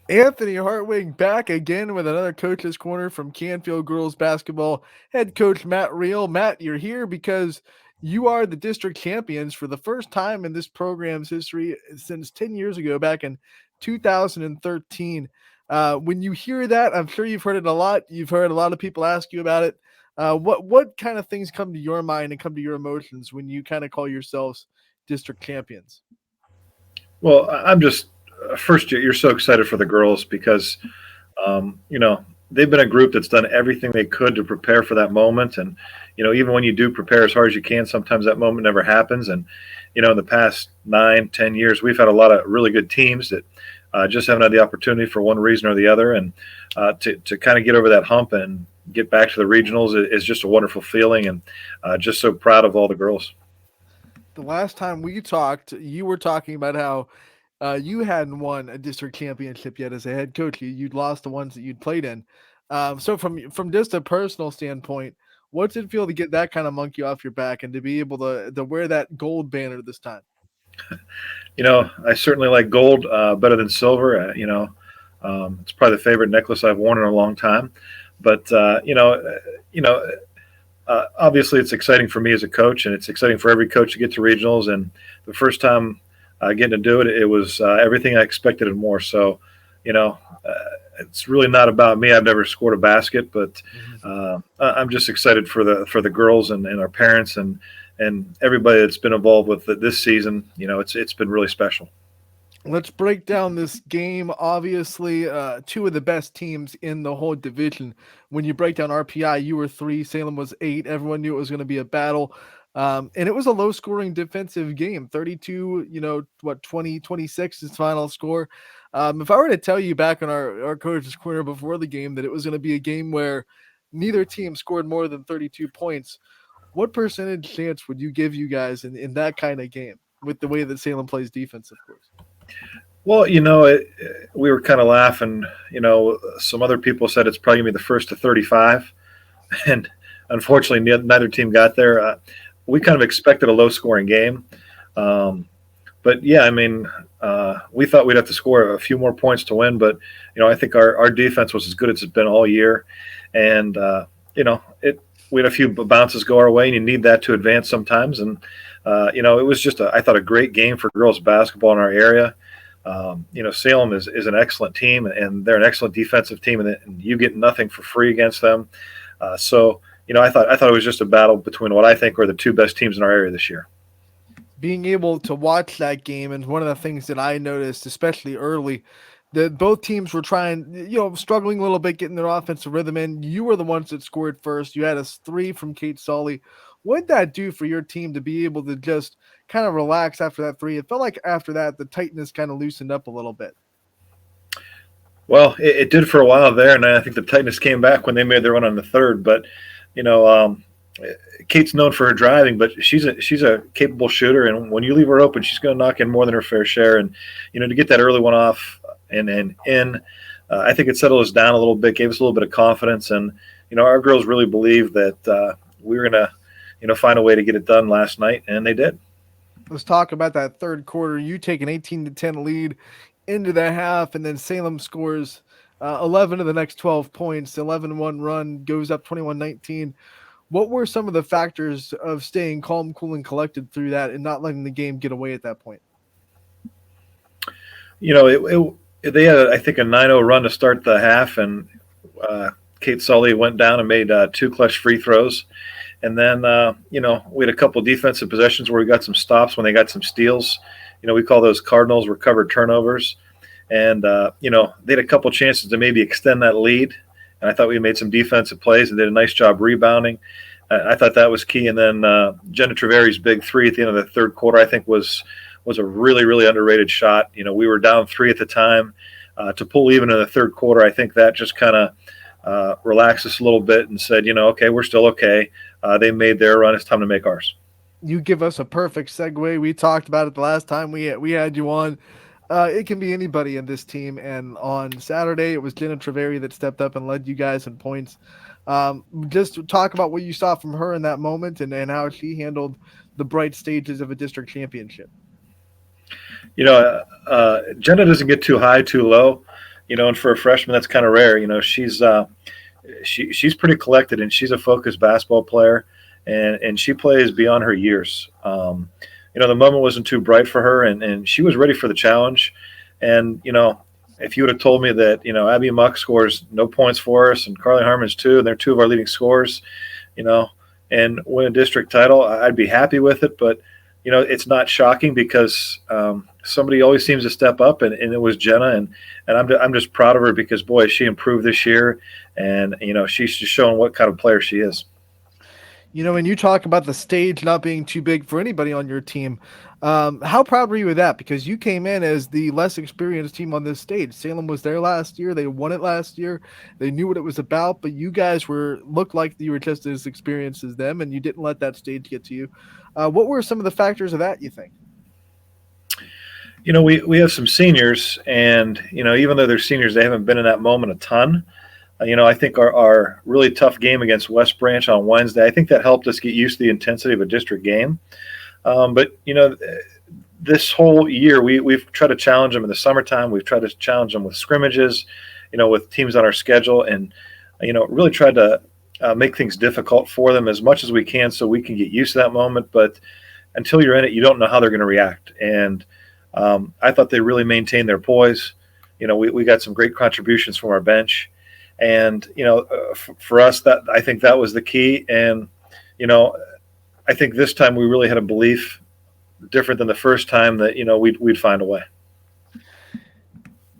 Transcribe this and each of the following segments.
Anthony Hartwig back again with another Coach's Corner from Canfield Girls Basketball head coach Matt Reel. Matt, you're here because you are the district champions for the first time in this program's history since 10 years ago, back in 2013. When you hear that, I'm sure you've heard it a lot. You've heard a lot of people ask you about it. What kind of things come to your mind and come to your emotions when you kind of call yourselves district champions? Well, I'm just first. You're so excited for the girls because they've been a group that's done everything they could to prepare for that moment. And even when you do prepare as hard as you can, sometimes that moment never happens. And in the past 9, 10 years, we've had a lot of really good teams that just haven't had the opportunity for one reason or the other. And to kind of get over that hump and get back to the regionals is just a wonderful feeling. And just so proud of all the girls. The last time we talked, you were talking about how you hadn't won a district championship yet as a head coach. You'd lost the ones that you'd played in. So from just a personal standpoint, what's it feel to get that kind of monkey off your back and to be able to wear that gold banner this time? I certainly like gold better than silver. It's probably the favorite necklace I've worn in a long time. But obviously, it's exciting for me as a coach, and it's exciting for every coach to get to regionals. And the first time getting to do it, it was everything I expected and more. So, you know, uh, it's really not about me. I've never scored a basket, but Mhm. I'm just excited for the girls and our parents and everybody that's been involved with it this season. It's been really special. Let's break down this game. Obviously, two of the best teams in the whole division. When you break down RPI, you were three, Salem was eight. Everyone knew it was going to be a battle. And it was a low scoring defensive game 32, 20, 26 is final score. If I were to tell you back on our coach's corner before the game that it was going to be a game where neither team scored more than 32 points, what percentage chance would you give you guys in that kind of game with the way that Salem plays defense, of course? Well, we were kind of laughing. Some other people said it's probably gonna be the first to 35, and unfortunately, neither team got there. We kind of expected a low-scoring game, um, but yeah, I mean, we thought we'd have to score a few more points to win. But I think our defense was as good as it's been all year, and it we had a few bounces go our way, and you need that to advance sometimes. And it was just I thought a great game for girls basketball in our area. Salem is an excellent team, and they're an excellent defensive team, and you get nothing for free against them. I thought it was just a battle between what I think are the two best teams in our area this year. Being able to watch that game, and one of the things that I noticed, especially early, that both teams were trying, struggling a little bit, getting their offensive rhythm in. You were the ones that scored first. You had a three from Kate Sully. What did that do for your team to be able to just kind of relax after that three? It felt like after that, the tightness kind of loosened up a little bit. Well, it did for a while there, and I think the tightness came back when they made their run on the third. But you know, um, Kate's known for her driving, but she's a capable shooter, and when you leave her open, she's going to knock in more than her fair share. And to get that early one off and in, I think it settled us down a little bit, gave us a little bit of confidence, and our girls really believed that we were going to find a way to get it done last night, and they did. Let's talk about that third quarter. You take an 18-10 lead into the half, and then Salem scores 11 of the next 12 points. 11-1 run goes up 21-19. What were some of the factors of staying calm, cool, and collected through that and not letting the game get away at that point? They had I think a 9-0 run to start the half, and uh, Kate Sully went down and made two clutch free throws. And then, we had a couple defensive possessions where we got some stops when they got some steals. We call those Cardinals recovered turnovers. And, they had a couple chances to maybe extend that lead. And I thought we made some defensive plays and did a nice job rebounding. I thought that was key. And then Jenna Treveri's big three at the end of the third quarter, I think, was a really, really underrated shot. We were down three at the time. To pull even in the third quarter, I think that just kind of relaxed us a little bit and said, okay, we're still okay. They made their run. It's time to make ours. You give us a perfect segue. We talked about it the last time we had you on. It can be anybody in this team, and on Saturday it was Jenna Treveri that stepped up and led you guys in points. Just talk about what you saw from her in that moment and how she handled the bright stages of a district championship. Jenna doesn't get too high, too low. And for a freshman, that's kind of rare. She's pretty collected, and she's a focused basketball player, and she plays beyond her years. The moment wasn't too bright for her, and she was ready for the challenge. And if you would have told me that Abby Muck scores no points for us and Carly Harmon's too, and they're two of our leading scorers, you know, and win a district title, I'd be happy with it. But it's not shocking because somebody always seems to step up, and it was Jenna, and I'm just proud of her because boy, she improved this year, and she's just showing what kind of player she is. When you talk about the stage not being too big for anybody on your team, how proud were you of that? Because you came in as the less experienced team on this stage. Salem was there last year; they won it last year. They knew what it was about, but you guys looked like you were just as experienced as them, and you didn't let that stage get to you. What were some of the factors of that, you think? We have some seniors, and even though they're seniors, they haven't been in that moment a ton. I think our really tough game against West Branch on Wednesday, I think that helped us get used to the intensity of a district game. But this whole year we've tried to challenge them in the summertime. We've tried to challenge them with scrimmages, with teams on our schedule, and really tried to make things difficult for them as much as we can so we can get used to that moment. But until you're in it, you don't know how they're going to react. And I thought they really maintained their poise. We got some great contributions from our bench. And for us, that I think that was the key. And I think this time we really had a belief different than the first time that we'd find a way.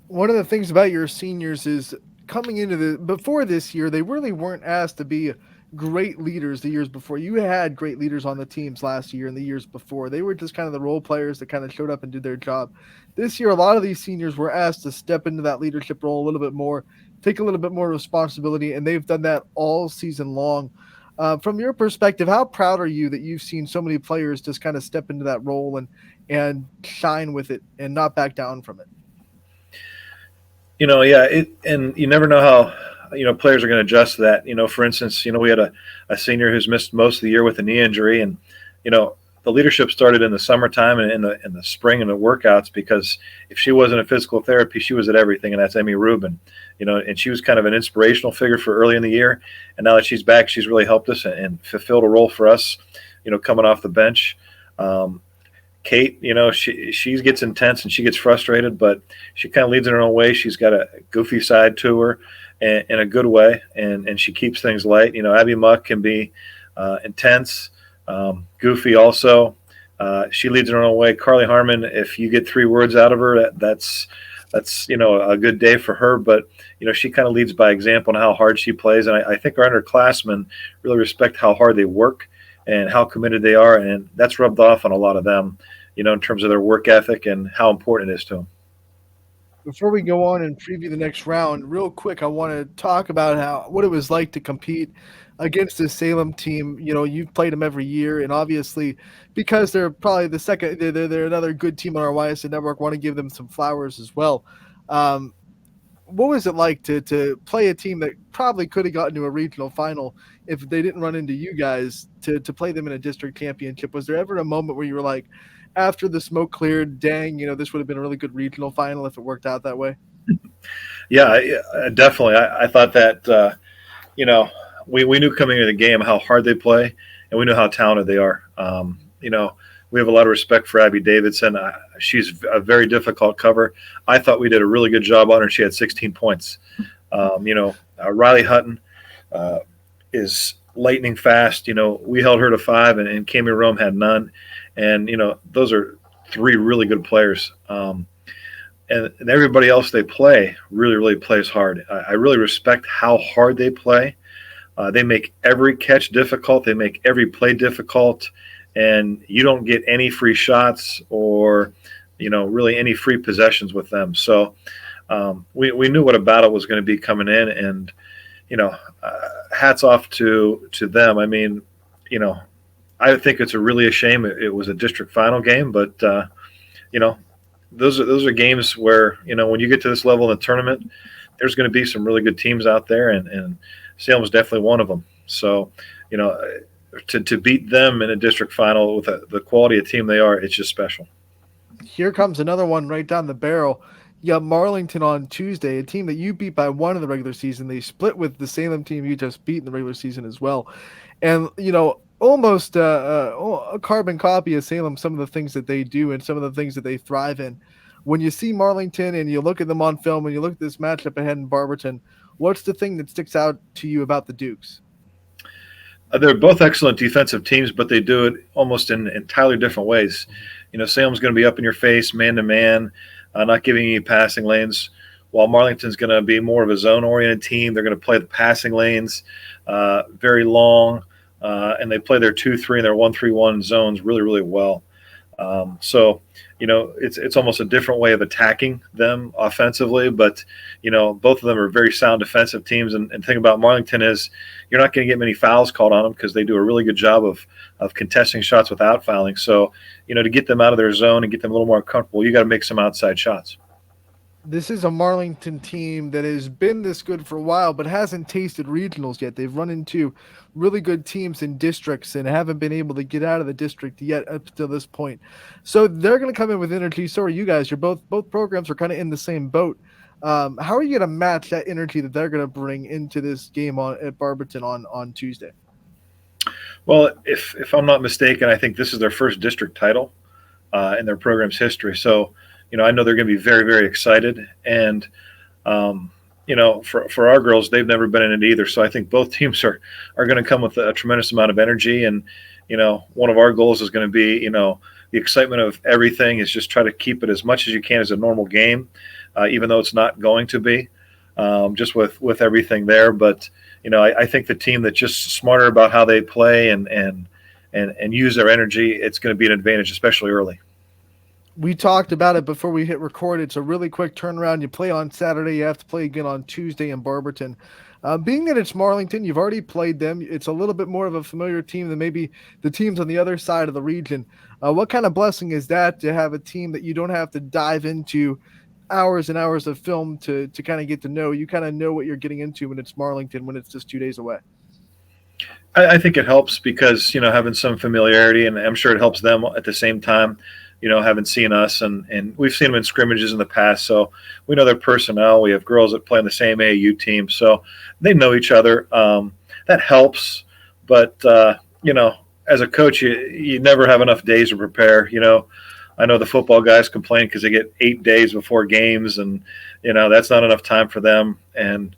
One of the things about your seniors is coming into before this year, they really weren't asked to be great leaders the years before. You had great leaders on the teams last year and the years before. They were just kind of the role players that kind of showed up and did their job. This year, a lot of these seniors were asked to step into that leadership role a little bit more, take a little bit more responsibility, and they've done that all season long. From your perspective, how proud are you that you've seen so many players just kind of step into that role and shine with it and not back down from it? Yeah, and you never know how players are going to adjust to that. For instance, we had a senior who's missed most of the year with a knee injury, and the leadership started in the summertime and in the spring and the workouts, because if she wasn't in physical therapy, she was at everything, and that's Emmy Rubin. And she was kind of an inspirational figure for early in the year, and now that she's back, she's really helped us and fulfilled a role for us. Coming off the bench. Kate, she gets intense and she gets frustrated, but she kind of leads in her own way. She's got a goofy side to her, in a good way, and she keeps things light. Abby Muck can be intense, goofy also. She leads in her own way. Carly Harmon, if you get 3 words out of her, that's a good day for her. But she kind of leads by example and how hard she plays, and I think our underclassmen really respect how hard they work and how committed they are, and that's rubbed off on a lot of them, in terms of their work ethic and how important it is to them. Before we go on and preview the next round, real quick, I want to talk about what it was like to compete against the Salem team. You've played them every year, and obviously, because they're probably the second, they're another good team on our YSN network. Want to give them some flowers as well. What was it like to play a team that probably could have gotten to a regional final if they didn't run into you guys to play them in a district championship? Was there ever a moment where you were like, after the smoke cleared, dang, this would have been a really good regional final if it worked out that way? Yeah, definitely. I thought that, we knew coming into the game how hard they play, and we knew how talented they are. We have a lot of respect for Abby Davidson. She's a very difficult cover. I thought we did a really good job on her. She had 16 points. Riley Hutton is lightning fast. We held her to 5, and Cami Rome had none. And, those are 3 really good players. And everybody else they play really, really plays hard. I really respect how hard they play. They make every catch difficult. They make every play difficult. And you don't get any free shots or, really any free possessions with them. So we knew what a battle was going to be coming in, and, hats off to them. I mean, I think it's really a shame it was a district final game, but, those are games where, when you get to this level in the tournament, there's going to be some really good teams out there, and Salem was definitely one of them. So, to beat them in a district final with the quality of team they are, it's just special. Here comes another one right down the barrel. You got Marlington on Tuesday, a team that you beat by one in the regular season. They split with the Salem team you just beat in the regular season as well. And, almost a carbon copy of Salem, some of the things that they do and some of the things that they thrive in. When you see Marlington and you look at them on film and you look at this matchup ahead in Barberton, what's the thing that sticks out to you about the Dukes? They're both excellent defensive teams, but they do it almost in entirely different ways. Salem's going to be up in your face, man to man, not giving you passing lanes, while Marlington's going to be more of a zone oriented team. They're going to play the passing lanes very long, and they play their 2-3 and their 1-3-1 zones really, really well. So it's almost a different way of attacking them offensively, but both of them are very sound defensive teams. And the thing about Marlington is you're not going to get many fouls called on them because they do a really good job of contesting shots without fouling. So to get them out of their zone and get them a little more comfortable, you got to make some outside shots. This is a Marlington team that has been this good for a while, but hasn't tasted regionals yet. They've run into really good teams in districts and haven't been able to get out of the district yet up to this point. So they're going to come in with energy. So are you guys. You're both programs are kind of in the same boat. How are you going to match that energy that they're going to bring into this game on at Barberton on Tuesday? Well, if I'm not mistaken, I think this is their first district title in their program's history. So I know they're going to be very, very excited. And, for our girls, they've never been in it either. So I think both teams are going to come with a tremendous amount of energy. And, one of our goals is going to be, the excitement of everything is just try to keep it as much as you can as a normal game, even though it's not going to be just with everything there. But, I think the team that's just smarter about how they play and use their energy, it's going to be an advantage, especially early. We talked about it before we hit record. It's a really quick turnaround. You play on Saturday, you have to play again on Tuesday in Barberton. Being that it's Marlington, you've already played them. It's a little bit more of a familiar team than maybe the teams on the other side of the region. What kind of blessing is that to have a team that you don't have to dive into hours and hours of film to kind of get to know? You kind of know what you're getting into when it's Marlington, when it's just 2 days away. I think it helps because having some familiarity, and I'm sure it helps them at the same time. Haven't seen us, and we've seen them in scrimmages in the past, so we know their personnel. We have girls that play on the same AAU team, so they know each other. That helps, but as a coach, you never have enough days to prepare. I know the football guys complain because they get 8 days before games, and that's not enough time for them. And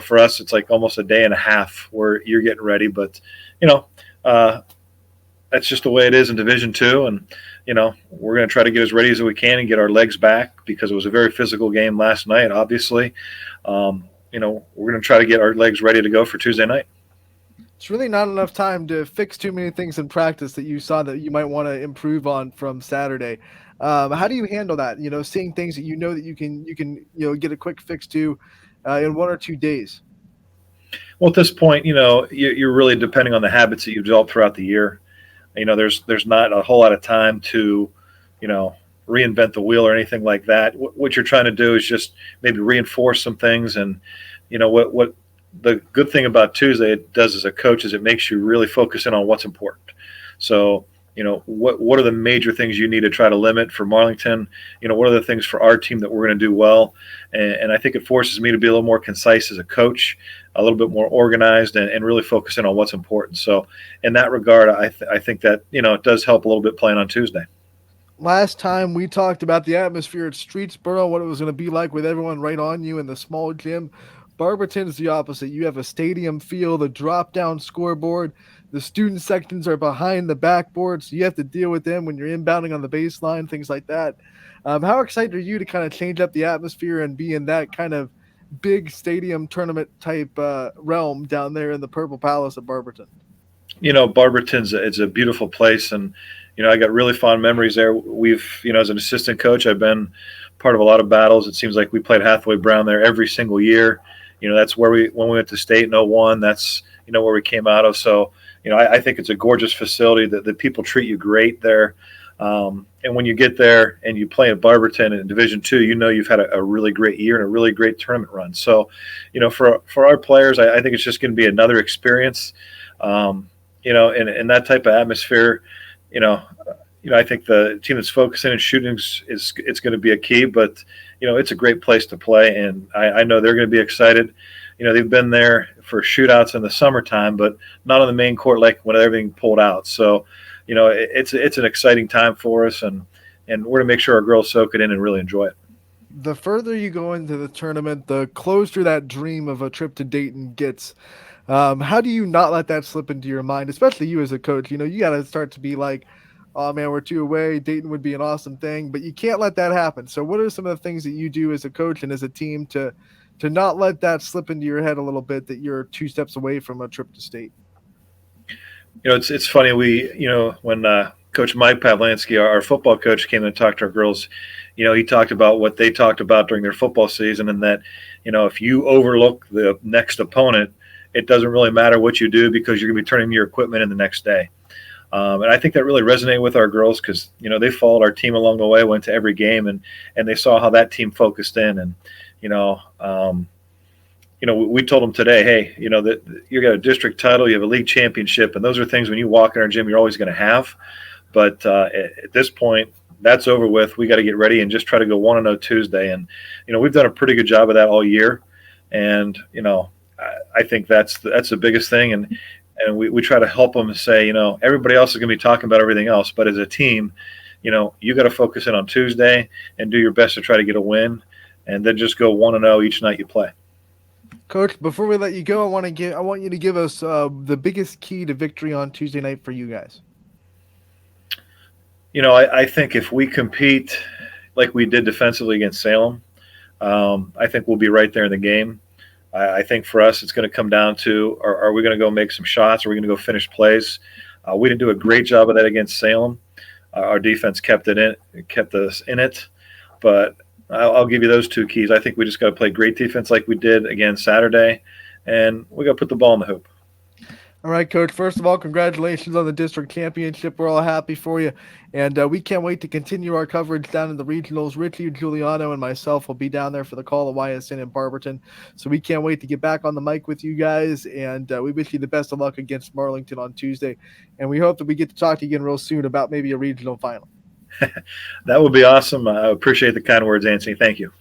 for us, it's like almost a day and a half where you're getting ready. But that's just the way it is in Division II, and we're going to try to get as ready as we can and get our legs back because it was a very physical game last night. Obviously, we're going to try to get our legs ready to go for Tuesday night. It's really not enough time to fix too many things in practice that you saw that you might want to improve on from Saturday. How do you handle that? Seeing things that that you can get a quick fix to in 1 or 2 days. Well, at this point, you're really depending on the habits that you've developed throughout the year. There's not a whole lot of time to, reinvent the wheel or anything like that. What you're trying to do is just maybe reinforce some things. And, what the good thing about Tuesday it does as a coach is it makes you really focus in on what's important. So, what are the major things you need to try to limit for Marlington? What are the things for our team that we're going to do well? And I think it forces me to be a little more concise as a coach, a little bit more organized, and really focus in on what's important. So in that regard, I think that, it does help a little bit playing on Tuesday. Last time we talked about the atmosphere at Streetsboro, what it was going to be like with everyone right on you in the small gym. Barberton's the opposite. You have a stadium feel, the drop-down scoreboard. The student sections are behind the backboard, so you have to deal with them when you're inbounding on the baseline, things like that. How excited are you to kind of change up the atmosphere and be in that kind of big stadium tournament type realm down there in the Purple Palace of Barberton? Barberton's it's a beautiful place, and I got really fond memories there. We've, as an assistant coach, I've been part of a lot of battles. It seems like we played Hathaway Brown there every single year. That's where when we went to state in '01, that's where we came out of. So I think it's a gorgeous facility that the people treat you great there. And when you get there and you play in Barberton in Division II, you've had a really great year and a really great tournament run. So, for our players, I think it's just going to be another experience. In that type of atmosphere, I think the team that's focusing and shooting is it's going to be a key. But it's a great place to play, and I know they're going to be excited. They've been there for shootouts in the summertime, but not on the main court like when everything pulled out. So, it's an exciting time for us, and we're going to make sure our girls soak it in and really enjoy it. The further you go into the tournament, the closer that dream of a trip to Dayton gets. How do you not let that slip into your mind, especially you as a coach? You got to start to be like, oh man, we're two away. Dayton would be an awesome thing, but you can't let that happen. So, what are some of the things that you do as a coach and as a team to not let that slip into your head a little bit that you're two steps away from a trip to state? It's funny. When Coach Mike Pavlansky, our football coach, came and talked to our girls, he talked about what they talked about during their football season, and that if you overlook the next opponent, it doesn't really matter what you do because you're going to be turning your equipment in the next day. And I think that really resonated with our girls because they followed our team along the way, went to every game, and they saw how that team focused in. And you know, um, we told them today, hey, that you got a district title, you have a league championship, and those are things when you walk in our gym you're always going to have. But at this point, that's over with. We got to get ready and just try to go 1-0 Tuesday. And we've done a pretty good job of that all year. And I think that's the biggest thing. And we try to help them say, everybody else is going to be talking about everything else, but as a team, you got to focus in on Tuesday and do your best to try to get a win, and then just go 1-0 each night you play. Coach, before we let you go, I want you to give us the biggest key to victory on Tuesday night for you guys. I think if we compete like we did defensively against Salem, I think we'll be right there in the game. I think for us, it's going to come down to are we going to go make some shots? Are we going to go finish plays? We didn't do a great job of that against Salem. Our defense kept us in it. But I'll give you those two keys. I think we just got to play great defense like we did again Saturday, and we got to put the ball in the hoop. All right, Coach. First of all, congratulations on the district championship. We're all happy for you. And we can't wait to continue our coverage down in the regionals. Richie, Giuliano, and myself will be down there for the call of YSN in Barberton. So we can't wait to get back on the mic with you guys. And we wish you the best of luck against Marlington on Tuesday. And we hope that we get to talk to you again real soon about maybe a regional final. That would be awesome. I appreciate the kind words, Anthony. Thank you.